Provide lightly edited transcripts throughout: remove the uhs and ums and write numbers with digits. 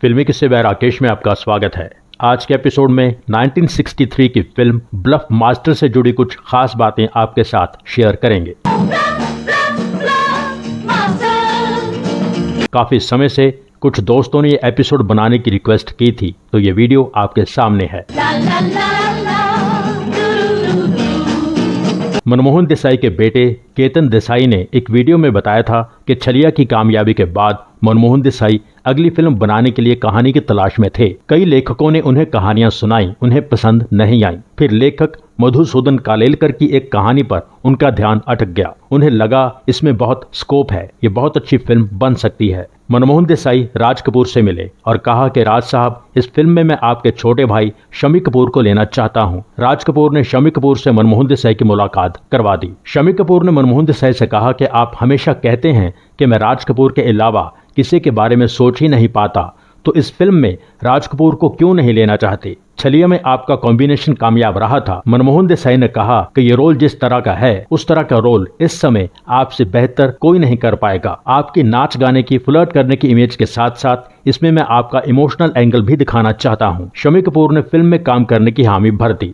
फिल्मी किस्से बाय राकेश में आपका स्वागत है। आज के एपिसोड में 1963 की फिल्म ब्लफ मास्टर से जुड़ी कुछ खास बातें आपके साथ शेयर करेंगे। काफी समय से कुछ दोस्तों ने ये एपिसोड बनाने की रिक्वेस्ट की थी, तो ये वीडियो आपके सामने है। मनमोहन देसाई के बेटे केतन देसाई ने एक वीडियो में बताया था कि छलिया की कामयाबी के बाद मनमोहन देसाई अगली फिल्म बनाने के लिए कहानी की तलाश में थे। कई लेखकों ने उन्हें कहानियां सुनाई, उन्हें पसंद नहीं आई। फिर लेखक मधुसूदन कालेलकर की एक कहानी पर उनका ध्यान अटक गया। उन्हें लगा इसमें बहुत स्कोप है, ये बहुत अच्छी फिल्म बन सकती है। मनमोहन देसाई राज कपूर से मिले और कहा कि राज साहब, इस फिल्म में मैं आपके छोटे भाई शम्मी कपूर को लेना चाहता हूं। राज कपूर ने शम्मी कपूर से मनमोहन देसाई की मुलाकात करवा दी। शम्मी कपूर ने मनमोहन देसाई से कहा कि आप हमेशा कहते हैं कि मैं राज कपूर के अलावा किसी के बारे में सोच ही नहीं पाता, तो इस फिल्म में राज कपूर को क्यों नहीं लेना चाहते। छलिया में आपका कॉम्बिनेशन कामयाब रहा था। मनमोहन देसाई ने कहा कि ये रोल जिस तरह का है, उस तरह का रोल इस समय आपसे बेहतर कोई नहीं कर पाएगा। आपकी नाच गाने की, फ्लर्ट करने की इमेज के साथ साथ इसमें मैं आपका इमोशनल एंगल भी दिखाना चाहता हूँ। शम्मी कपूर ने फिल्म में काम करने की हामी भर दी।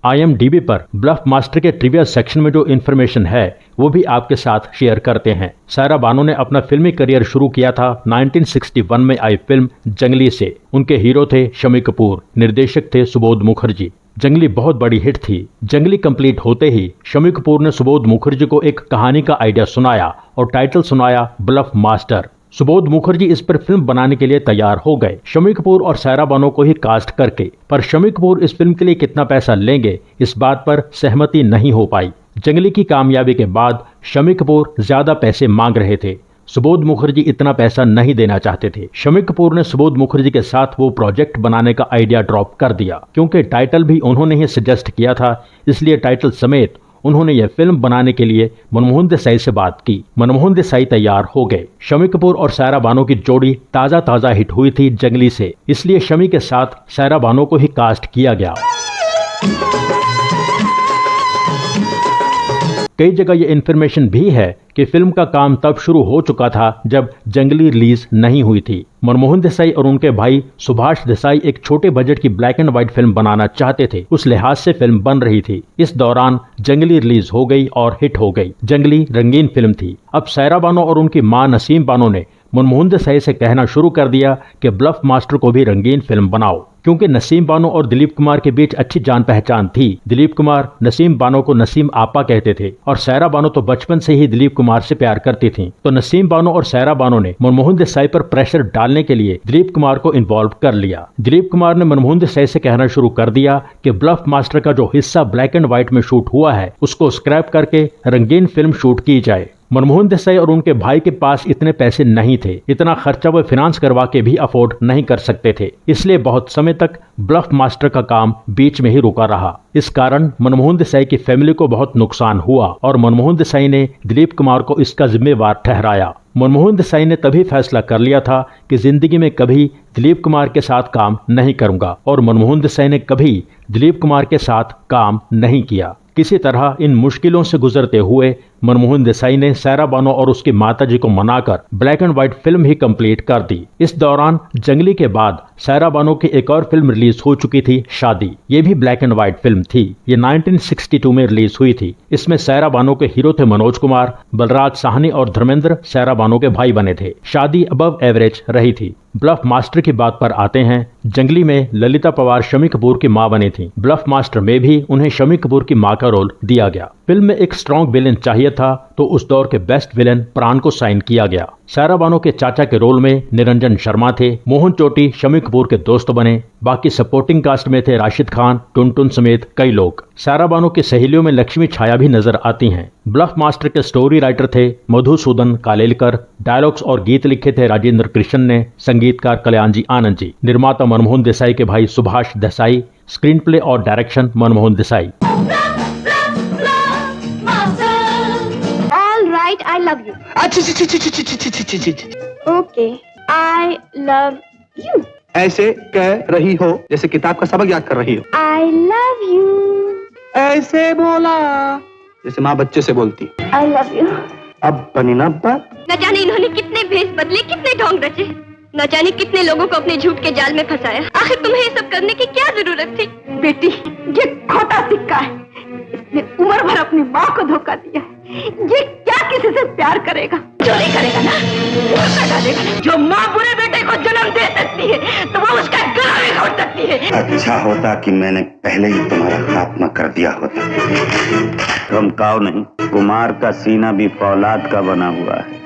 IMDb पर ब्लफ मास्टर के ट्रिविया सेक्शन में जो इन्फॉर्मेशन है वो भी आपके साथ शेयर करते हैं। सायरा बानो ने अपना फिल्मी करियर शुरू किया था 1961 में आई फिल्म जंगली से। उनके हीरो थे शम्मी कपूर, निर्देशक थे सुबोध मुखर्जी। जंगली बहुत बड़ी हिट थी। जंगली कंप्लीट होते ही शम्मी कपूर ने सुबोध मुखर्जी को एक कहानी का आइडिया सुनाया और टाइटल सुनाया ब्लफ मास्टर। सुबोध मुखर्जी इस पर फिल्म बनाने के लिए तैयार हो गए, शम्मी कपूर और सायरा बानो को ही कास्ट करके। पर शम्मी कपूर इस फिल्म के लिए कितना पैसा लेंगे, इस बात पर सहमति नहीं हो पाई। जंगली की कामयाबी के बाद शम्मी कपूर ज्यादा पैसे मांग रहे थे। सुबोध मुखर्जी इतना पैसा नहीं देना चाहते थे। शम्मी कपूर ने सुबोध मुखर्जी के साथ वो प्रोजेक्ट बनाने का आइडिया ड्रॉप कर दिया। क्योंकि टाइटल भी उन्होंने ही सजेस्ट किया था, इसलिए टाइटल समेत उन्होंने यह फिल्म बनाने के लिए मनमोहन देसाई से बात की। मनमोहन देसाई तैयार हो गए। शम्मी कपूर और सायरा बानो की जोड़ी ताजा हिट हुई थी जंगली से, इसलिए शम्मी के साथ सायरा बानो को ही कास्ट किया गया। कई जगह ये इन्फॉर्मेशन भी है कि फिल्म का काम तब शुरू हो चुका था जब जंगली रिलीज नहीं हुई थी। मनमोहन देसाई और उनके भाई सुभाष देसाई एक छोटे बजट की ब्लैक एंड व्हाइट फिल्म बनाना चाहते थे। उस लिहाज से फिल्म बन रही थी। इस दौरान जंगली रिलीज हो गई और हिट हो गई। जंगली रंगीन फिल्म थी। अब सायरा बानो और उनकी मां नसीम बानो ने मनमोहन देसाई से कहना शुरू कर दिया कि ब्लफ मास्टर को भी रंगीन फिल्म बनाओ। क्योंकि नसीम बानो और दिलीप कुमार के बीच अच्छी जान पहचान थी। दिलीप कुमार नसीम बानो को नसीम आपा कहते थे और सायरा बानो तो बचपन से ही दिलीप कुमार से प्यार करती थीं। तो नसीम बानो और सायरा बानो ने मनमोहन देसाई पर प्रेशर डालने के लिए दिलीप कुमार को इन्वॉल्व कर लिया। दिलीप कुमार ने मनमोहन देसाई से कहना शुरू कर दिया कि ब्लफ मास्टर का जो हिस्सा ब्लैक एंड व्हाइट में शूट हुआ है उसको स्क्रैप करके रंगीन फिल्म शूट की जाए। मनमोहन देसाई और उनके भाई के पास इतने पैसे नहीं थे, इतना खर्चा वो फाइनेंस करवा के भी अफोर्ड नहीं कर सकते थे। इसलिए बहुत समय तक ब्लफ मास्टर का काम बीच में ही रुका रहा। इस कारण मनमोहन देसाई की फैमिली को बहुत नुकसान हुआ और मनमोहन देसाई ने दिलीप कुमार को इसका जिम्मेवार ठहराया। मनमोहन देसाई ने तभी फैसला कर लिया था कि जिंदगी में कभी दिलीप कुमार के साथ काम नहीं करूंगा, और मनमोहन देसाई ने कभी दिलीप कुमार के साथ काम नहीं किया। किसी तरह इन मुश्किलों से गुजरते हुए मनमोहन देसाई ने सायरा बानो और उसकी माताजी को मनाकर ब्लैक एंड व्हाइट फिल्म ही कंप्लीट कर दी। इस दौरान जंगली के बाद सायरा बानो की एक और फिल्म रिलीज हो चुकी थी, शादी। ये भी ब्लैक एंड व्हाइट फिल्म थी। ये 1962 में रिलीज हुई थी। इसमें सायरा बानो के हीरो थे मनोज कुमार, बलराज साहनी और धर्मेंद्र सायरा बानो के भाई बने थे। शादी अबव एवरेज रही थी। ब्लफ मास्टर की बात पर आते हैं। जंगली में ललिता पवार शम्मी कपूर की मां बनी थी। ब्लफ मास्टर में भी उन्हें शम्मी कपूर की मां का रोल दिया गया। फिल्म में एक स्ट्रॉन्ग विलेन चाहिए था, तो उस दौर के बेस्ट विलेन प्राण को साइन किया गया। सायरा बानो के चाचा के रोल में निरंजन शर्मा थे। मोहन चोटी शम्मी कपूर के दोस्त बने। बाकी सपोर्टिंग कास्ट में थे राशिद खान, टुनटुन समेत कई लोग। सायरा बानो की सहेलियों में लक्ष्मी छाया भी नजर आती हैं। ब्लफ मास्टर के स्टोरी राइटर थे मधुसूदन कालेलकर। डायलॉग्स और गीत लिखे थे राजेंद्र कृष्ण ने, संगीतकार कल्याणजी आनंद जी, निर्माता मनमोहन देसाई के भाई सुभाष देसाई, स्क्रीन प्ले और direction Manmohan Desai. I love you. Okay, I love you. ऐसे कह रही हो जैसे किताब का सबक याद कर रही हो। I love you. ऐसे बोला जैसे माँ बच्चे से बोलती। I love you. अब बनी ना बात। न जाने इन्होंने कितने भेष बदले, कितने ढोंग रचे, न जाने कितने लोगों को अपने झूठ के जाल में फंसाया। आखिर तुम्हें ये सब करने की क्या जरूरत थी? बेटी, ये खोटा सिक्का है। इसने उम्र भर अपनी माँ को धोखा दिया है। ये क्या किसी से प्यार करेगा? चोरी करेगा ना, धोखा डालेगा ना। जो माँ बुरे बेटे को जन्म दे सकती है तो वो उसका गला भी घोट सकती है। अच्छा होता कि मैंने पहले ही तुम्हारा खात्मा कर दिया होता। तुम काव नहीं, कुमार का सीना भी फौलाद का बना हुआ है।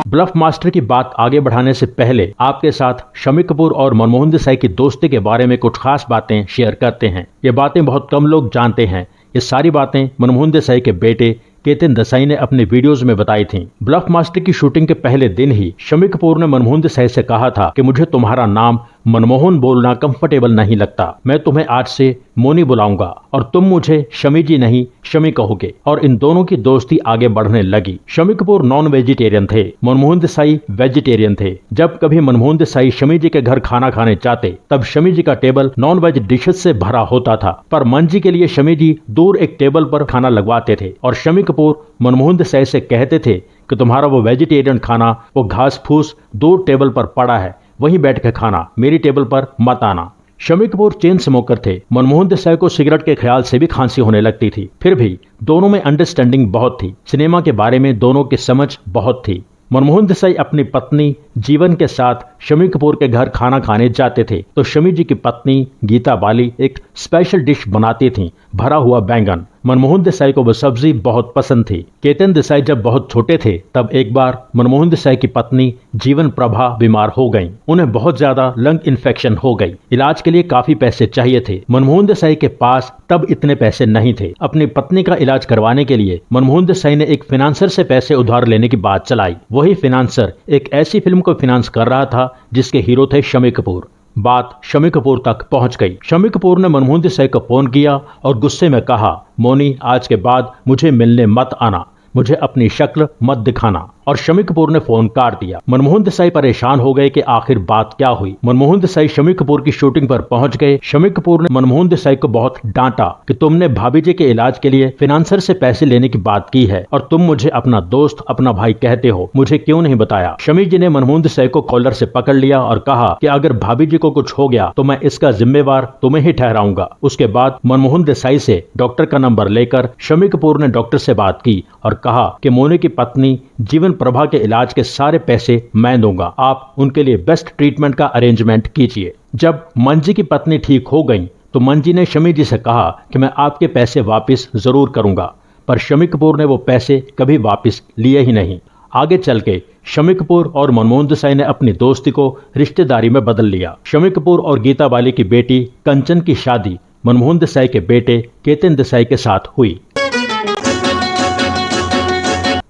ब्लफ मास्टर की बात आगे बढ़ाने से पहले आपके साथ शम्मी कपूर और मनमोहन देसाई की दोस्ती के बारे में कुछ खास बातें शेयर करते हैं। ये बातें बहुत कम लोग जानते हैं। ये सारी बातें मनमोहन देसाई के बेटे केतन देसाई ने अपने वीडियोस में बताई थीं। ब्लफ मास्टर की शूटिंग के पहले दिन ही शम्मी कपूर ने मनमोहन देसाई से कहा था कि मुझे तुम्हारा नाम मनमोहन बोलना कंफर्टेबल नहीं लगता, मैं तुम्हें आज से मोनी बुलाऊंगा और तुम मुझे शमी जी नहीं शमी कहोगे। और इन दोनों की दोस्ती आगे बढ़ने लगी। शम्मी कपूर नॉन वेजिटेरियन थे, मनमोहन देसाई वेजिटेरियन थे। जब कभी मनमोहन देसाई शमी जी के घर खाना खाने जाते तब शमी जी का टेबल नॉन वेज डिशेस से भरा होता था, पर मंजी के लिए शमी जी दूर एक टेबल पर खाना लगवाते थे और शम्मी कपूर मनमोहन देसाई से कहते थे कि तुम्हारा वो वेजिटेरियन खाना, वो घास फूस दूर टेबल पर पड़ा है, वहीं बैठ के खाना, मेरी टेबल पर मत आना। शम्मी कपूर चेन स्मोकर थे। मनमोहन देसाई को सिगरेट के ख्याल से भी खांसी होने लगती थी। फिर भी दोनों में अंडरस्टैंडिंग बहुत थी। सिनेमा के बारे में दोनों की समझ बहुत थी। मनमोहन देसाई अपनी पत्नी जीवन के साथ शम्मी कपूर के घर खाना खाने जाते थे तो शम्मी जी की पत्नी गीता बाली एक स्पेशल डिश बनाती थीं, भरा हुआ बैंगन। मनमोहन देसाई को वह सब्जी बहुत पसंद थी। केतन देसाई जब बहुत छोटे थे तब एक बार मनमोहन देसाई की पत्नी जीवन प्रभा बीमार हो गईं। उन्हें बहुत ज्यादा लंग इन्फेक्शन हो गई। इलाज के लिए काफी पैसे चाहिए थे। मनमोहन देसाई के पास तब इतने पैसे नहीं थे। अपनी पत्नी का इलाज करवाने के लिए मनमोहन देसाई ने एक फाइनेंसर से पैसे उधार लेने की बात चलाई। वही फाइनेंसर एक ऐसी फिल्म को फाइनेंस कर रहा था जिसके हीरो थे शम्मी कपूर। बात शम्मी कपूर तक पहुंच गई। शम्मी कपूर ने मनमोहन देसाई को फोन किया और गुस्से में कहा, मोनी आज के बाद मुझे मिलने मत आना, मुझे अपनी शक्ल मत दिखाना। और शम्मी कपूर ने फोन काट दिया। मनमोहन देसाई परेशान हो गए कि आखिर बात क्या हुई। मनमोहन देसाई शम्मी कपूर की शूटिंग पर पहुंच गए। शम्मी कपूर ने मनमोहन देसाई को बहुत डांटा कि तुमने भाभी जी के इलाज के लिए फाइनेंसर से पैसे लेने की बात की है और तुम मुझे अपना दोस्त, अपना भाई कहते हो, मुझे क्यों नहीं बताया। शम्मी जी ने मनमोहन देसाई को कॉलर से पकड़ लिया और कहा कि अगर भाभी जी को कुछ हो गया तो मैं इसका जिम्मेवार तुम्हें ही ठहराऊंगा। उसके बाद मनमोहन देसाई से डॉक्टर का नंबर लेकर शम्मी कपूर ने डॉक्टर से बात की और कहा कि मोनी की पत्नी जीवन प्रभा के इलाज के सारे पैसे मैं दूंगा, आप उनके लिए बेस्ट ट्रीटमेंट का अरेंजमेंट कीजिए। जब मंजी की पत्नी ठीक हो गई तो मंजी ने शम्मी जी से कहा कि मैं आपके पैसे वापस जरूर करूंगा, पर शम्मी कपूर ने वो पैसे कभी वापस लिए ही नहीं। आगे चल के शम्मी कपूर और मनमोहन देसाई ने अपनी दोस्ती को रिश्तेदारी में बदल लिया। शम्मी कपूर और गीता बाली की बेटी कंचन की शादी मनमोहन देसाई के बेटे केतन देसाई के साथ हुई।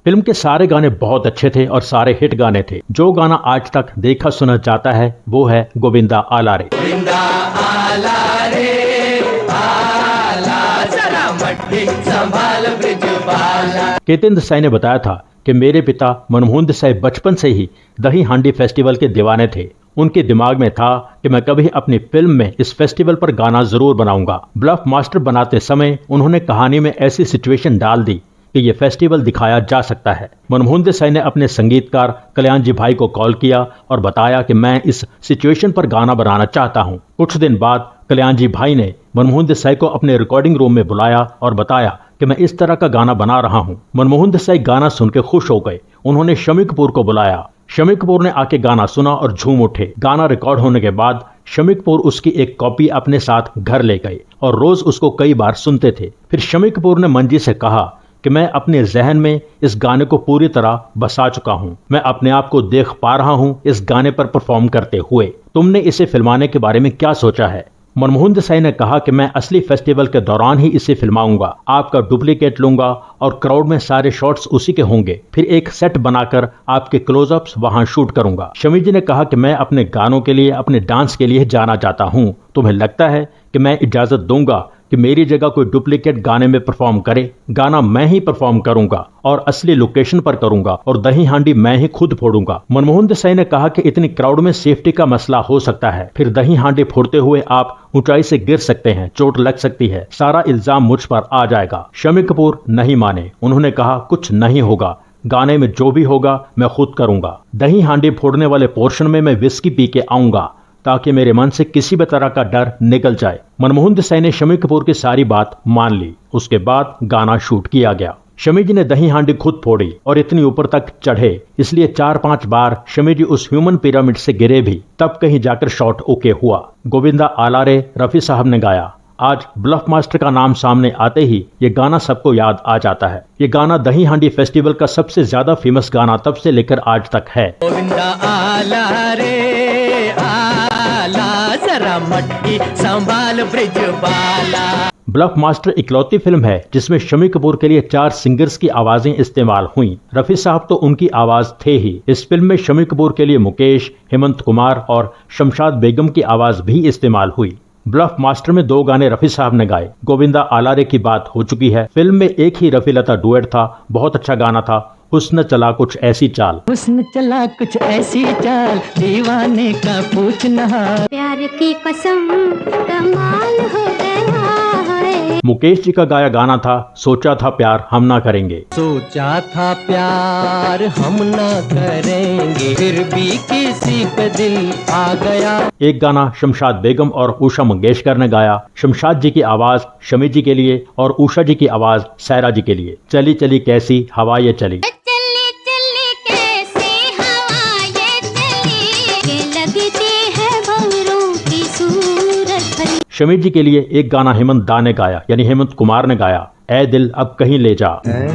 फिल्म के सारे गाने बहुत अच्छे थे और सारे हिट गाने थे। जो गाना आज तक देखा सुना जाता है वो है गोविंदा आला रे। गोविंदा आला रे, आला जरा मट्टी संभाल ब्रिजबाला। केतन देसाई ने बताया था कि मेरे पिता मनमोहन देसाई बचपन से ही दही हांडी फेस्टिवल के दीवाने थे। उनके दिमाग में था कि मैं कभी अपनी फिल्म में इस फेस्टिवल पर गाना जरूर बनाऊंगा। ब्लफ मास्टर बनाते समय उन्होंने कहानी में ऐसी सिचुएशन डाल दी कि ये फेस्टिवल दिखाया जा सकता है। मनमोहन देसाई ने अपने संगीतकार कल्याण जी भाई को कॉल किया और बताया कि मैं इस सिचुएशन पर गाना बनाना चाहता हूँ। कुछ दिन बाद कल्याण जी भाई ने मनमोहन देसाई को अपने रिकॉर्डिंग रूम में बुलाया और बताया कि मैं इस तरह का गाना बना रहा हूँ। मनमोहन देसाई गाना सुन के खुश हो गए। उन्होंने शम्मी कपूर को बुलाया। शम्मी कपूर ने आके गाना सुना और झूम उठे। गाना रिकॉर्ड होने के बाद शम्मी कपूर उसकी एक कॉपी अपने साथ घर ले गए और रोज उसको कई बार सुनते थे। फिर शम्मी कपूर ने मंजी से कहा कि मैं अपने जहन में इस गाने को पूरी तरह बसा चुका हूँ, मैं अपने आप को देख पा रहा हूँ इस गाने पर परफॉर्म करते हुए। तुमने इसे फिल्माने के बारे में क्या सोचा है। मनमोहन देसाई ने कहा कि मैं असली फेस्टिवल के दौरान ही इसे फिल्माऊंगा, आपका डुप्लीकेट लूंगा और क्राउड में सारे शॉट्स उसी के होंगे। फिर एक सेट बनाकर आपके क्लोजअप्स वहां शूट करूंगा। शम्मी जी ने कहा कि मैं अपने गानों के लिए, अपने डांस के लिए जाना चाहता हूं। तुम्हें लगता है कि मैं इजाजत दूंगा कि मेरी जगह कोई डुप्लीकेट गाने में परफॉर्म करे। गाना मैं ही परफॉर्म करूंगा और असली लोकेशन पर करूंगा और दही हांडी मैं ही खुद फोड़ूंगा। मनमोहन देसाई ने कहा कि इतनी क्राउड में सेफ्टी का मसला हो सकता है, फिर दही हांडी फोड़ते हुए आप ऊंचाई से गिर सकते हैं, चोट लग सकती है, सारा इल्जाम मुझ पर आ जाएगा। शम्मी कपूर नहीं माने। उन्होंने कहा कुछ नहीं होगा, गाने में जो भी होगा मैं खुद करूंगा। दही हांडी फोड़ने वाले पोर्शन में मैं विस्की पी के आऊंगा ताकि मेरे मन से किसी भी तरह का डर निकल जाए। मनमोहन देसाई ने शम्मी कपूर की सारी बात मान ली। उसके बाद गाना शूट किया गया। शम्मी जी ने दही हांडी खुद फोड़ी और इतनी ऊपर तक चढ़े, इसलिए 4-5 बार शम्मी जी उस ह्यूमन पिरामिड से गिरे भी, तब कहीं जाकर शॉट ओके हुआ। गोविंदा आलारे रफी साहब ने गाया। आज ब्लफ मास्टर का नाम सामने आते ही ये गाना सबको याद आ जाता है। ये गाना दही हांडी फेस्टिवल का सबसे ज्यादा फेमस गाना तब से लेकर आज तक है। गोविंदा आला रे आला, जरा मटकी संभाल ब्रिज बाला। ब्लफ मास्टर इकलौती फिल्म है जिसमें शम्मी कपूर के लिए 4 सिंगर्स की आवाजें इस्तेमाल हुई। रफी साहब तो उनकी आवाज थे ही। इस फिल्म में शम्मी कपूर के लिए मुकेश, हेमंत कुमार और शमशाद बेगम की आवाज भी इस्तेमाल हुई। ब्लफ मास्टर में 2 गाने रफी साहब ने गाए। गोविंदा आलारे की बात हो चुकी है। फिल्म में एक ही रफी लता डुएट था, बहुत अच्छा गाना था, हुस्न चला कुछ ऐसी चाल। हुस्न चला कुछ ऐसी चाल, दीवाने का पूछना। प्यार की कसम कमाल हो गया है। मुकेश जी का गाया गाना था सोचा था प्यार हम ना करेंगे। सोचा था प्यार हम ना करेंगे, फिर भी किसी पे दिल आ गया। एक गाना शमशाद बेगम और उषा मंगेशकर ने गाया। शमशाद जी की आवाज शम्मी जी के लिए और उषा जी की आवाज सायरा जी के लिए। चली चली कैसी हवा ये चली। चली चली कैसी हवा ये चली, ये लगती है भंवरों की सूरत भरी। शम्मी जी के लिए एक गाना हेमंत दा ने गाया, यानी हेमंत कुमार ने गाया, ऐ दिल अब कहीं ले जा। ऐ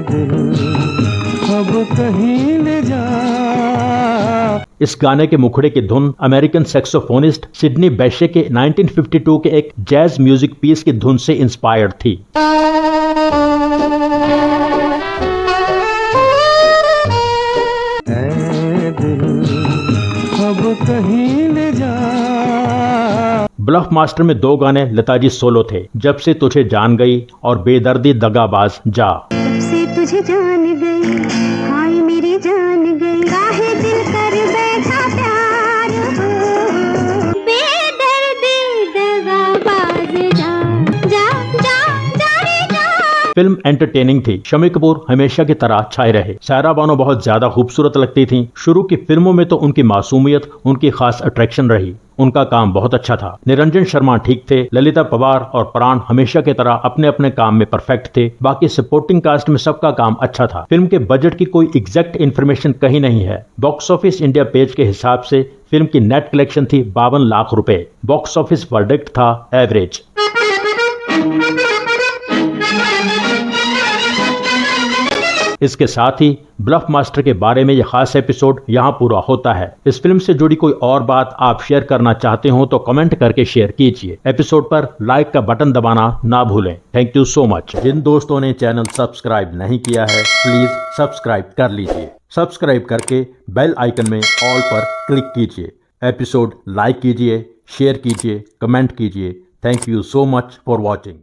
दिल अब कहीं ले जा। इस गाने के मुखड़े की धुन अमेरिकन सैक्सोफोनिस्ट सिडनी बैशे के 1952 के एक जैज म्यूजिक पीस की धुन से इंस्पायर्ड थी। ऐ दिल अब कहीं ले जा। ब्लफ मास्टर में 2 गाने लता जी सोलो थे, जब से तुझे जान गई और बेदर्दी दगाबाज जा। जब से तुझे जान गई, हाय मेरी जान गई, काहे दिल कर बैठा प्यार हो, बेदर्दी दगाबाज जा जा जा जा रे जा। फिल्म एंटरटेनिंग थी। शम्मी कपूर हमेशा की तरह छाए रहे। सायरा बानो बहुत ज्यादा खूबसूरत लगती थी। शुरू की फिल्मों में तो उनकी मासूमियत उनकी खास अट्रैक्शन रही। उनका काम बहुत अच्छा था। निरंजन शर्मा ठीक थे। ललिता पवार और प्राण हमेशा की तरह अपने अपने काम में परफेक्ट थे। बाकी सपोर्टिंग कास्ट में सबका काम अच्छा था। फिल्म के बजट की कोई एग्जैक्ट इन्फॉर्मेशन कहीं नहीं है। बॉक्स ऑफिस इंडिया पेज के हिसाब से फिल्म की नेट कलेक्शन थी 52 लाख रुपए। बॉक्स ऑफिस वर्डिक्ट था एवरेज। इसके साथ ही ब्लफ मास्टर के बारे में यह खास एपिसोड यहाँ पूरा होता है। इस फिल्म से जुड़ी कोई और बात आप शेयर करना चाहते हो तो कमेंट करके शेयर कीजिए। एपिसोड पर लाइक का बटन दबाना ना भूलें। Thank you so much. जिन दोस्तों ने चैनल सब्सक्राइब नहीं किया है प्लीज सब्सक्राइब कर लीजिए। सब्सक्राइब करके बेल आइकन में ऑल पर क्लिक कीजिए। एपिसोड लाइक कीजिए, शेयर कीजिए, कमेंट कीजिए। Thank you so much for watching.